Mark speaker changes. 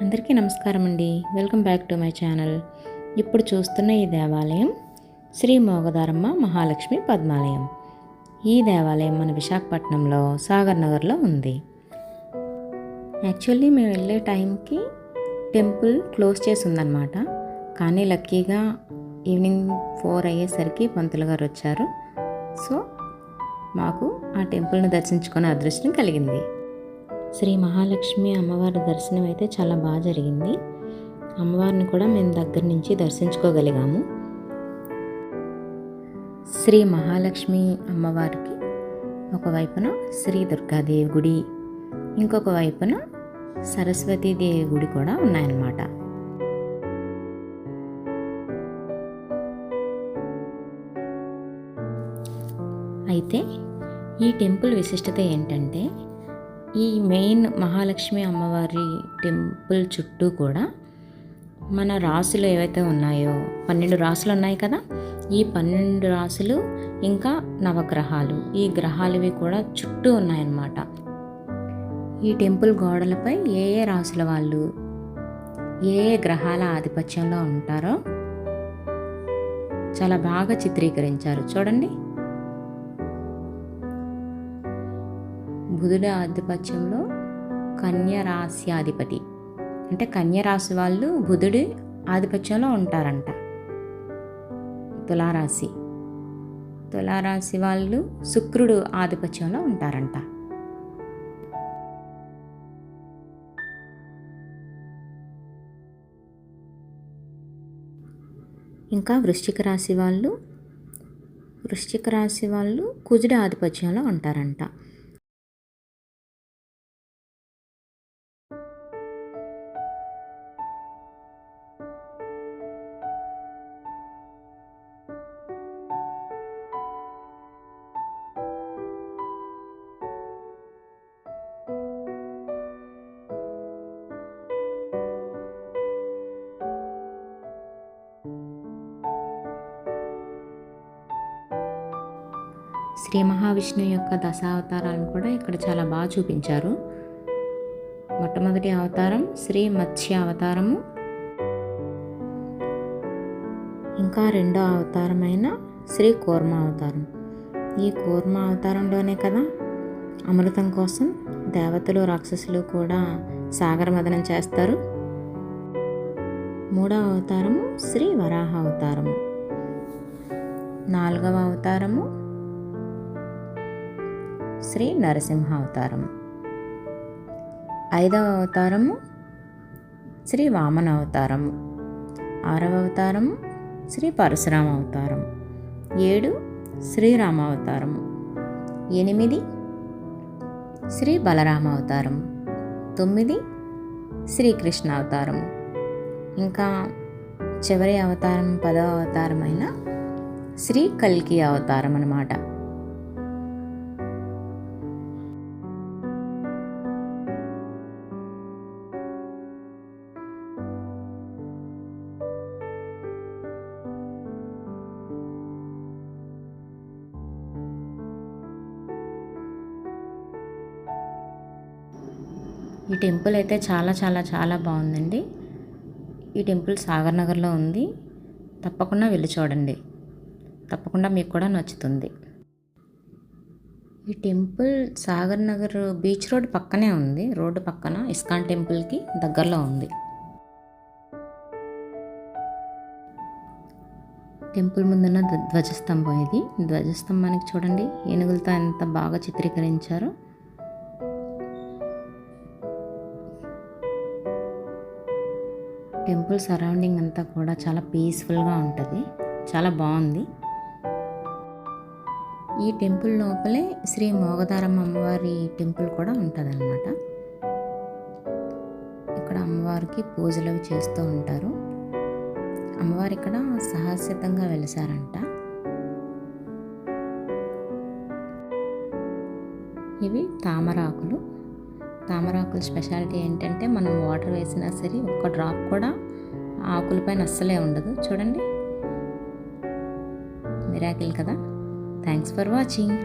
Speaker 1: అందరికీ నమస్కారం అండి. Welcome back to my channel. ఇప్పుడు చూస్తున్న ఈ దేవాలయం శ్రీ మోగదారమ్మ మహాలక్ష్మి పద్మాలయం. ఈ దేవాలయం మన విశాఖపట్నంలో సాగర్ నగర్లో ఉంది. యాక్చువల్లీ మేము వెళ్ళే టైంకి టెంపుల్ క్లోజ్ చేసి ఉందన్నమాట. కానీ లక్కీగా ఈవినింగ్ 4 అయ్యేసరికి పంతులు గారు వచ్చారు. సో మాకు ఆ టెంపుల్ని దర్శించుకునే అదృష్టం కలిగింది. శ్రీ మహాలక్ష్మి అమ్మవారి దర్శనం అయితే చాలా బాగా జరిగింది. అమ్మవారిని కూడా మేము దగ్గర నుంచి దర్శించుకోగలిగాము. శ్రీ మహాలక్ష్మి అమ్మవారికి ఒకవైపున శ్రీ దుర్గాదేవి గుడి, ఇంకొక వైపున సరస్వతీదేవి గుడి కూడా ఉన్నాయన్నమాట. అయితే ఈ టెంపుల్ విశిష్టత ఏంటంటే, ఈ మెయిన్ మహాలక్ష్మి అమ్మవారి టెంపుల్ చుట్టూ కూడా మన రాసులు ఏవైతే ఉన్నాయో 12 రాసులు ఉన్నాయి కదా, ఈ 12 రాసులు ఇంకా నవగ్రహాలు, ఈ గ్రహాలవి కూడా చుట్టూ ఉన్నాయన్నమాట. ఈ టెంపుల్ గోడలపై ఏ రాసుల వాళ్ళు ఏ గ్రహాల ఆధిపత్యంలో ఉంటారో చాలా బాగా చిత్రీకరించారు. చూడండి, బుధుడి ఆధిపత్యంలో కన్యరాశ్యాధిపతి అంటే కన్యరాశి వాళ్ళు బుధుడి ఆధిపత్యంలో ఉంటారంట. తులారాశి వాళ్ళు శుక్రుడు ఆధిపత్యంలో ఉంటారంట. ఇంకా వృశ్చిక రాశి వాళ్ళు కుజుడి ఆధిపత్యంలో ఉంటారంట. శ్రీ మహావిష్ణువు యొక్క దశావతారాలను కూడా ఇక్కడ చాలా బాగా చూపించారు. మొట్టమొదటి అవతారం శ్రీ మత్స్య అవతారము, ఇంకా రెండో అవతారమైన శ్రీ కూర్మ అవతారం. ఈ కూర్మ అవతారంలోనే కదా అమృతం కోసం దేవతలు రాక్షసులు కూడా సాగర మదనం చేస్తారు. మూడవ అవతారము శ్రీ వరాహ అవతారము. 4వ అవతారము శ్రీ నరసింహ అవతారము. 5వ అవతారము శ్రీ వామన అవతారము. 6వ అవతారము శ్రీ పరశురామ అవతారము. 7 శ్రీరామ అవతారము. 8 శ్రీ బలరామ అవతారము. 9 శ్రీకృష్ణ అవతారము. ఇంకా చివరి అవతారం 10వ అవతారమైన శ్రీ కల్కి అవతారం అన్నమాట. ఈ టెంపుల్ అయితే చాలా చాలా చాలా బాగుందండి. ఈ టెంపుల్ సాగర్ నగర్లో ఉంది. తప్పకుండా వెళ్ళి చూడండి, తప్పకుండా మీకు కూడా నచ్చుతుంది. ఈ temple Sagar Nagar beach road పక్కనే ఉంది. రోడ్డు పక్కన ఇస్కాన్ టెంపుల్కి దగ్గరలో ఉంది. టెంపుల్ ముందున్న ధ్వజస్తంభం ఇది. ధ్వజస్తంభానికి చూడండి ఏనుగులతో ఎంత బాగా చిత్రీకరించారో. టెంపుల్ సరౌండింగ్ అంతా కూడా చాలా పీస్ఫుల్గా ఉంటుంది, చాలా బాగుంది. ఈ టెంపుల్ లోపలే శ్రీ మోగదారమ్మ అమ్మవారి టెంపుల్ కూడా ఉంటుందన్నమాట. ఇక్కడ అమ్మవారికి పూజలు అవి చేస్తూ ఉంటారు. అమ్మవారు ఇక్కడ సహసిద్ధంగా వెలిసారంట. ఇవి తామరాకుల స్పెషాలిటీ ఏంటంటే, మనం వాటర్ వేసినా సరే ఒక్క డ్రాప్ కూడా ఆకులపైన అస్సలే ఉండదు. చూడండి, మిరాకిల్ కదా. Thanks for watching.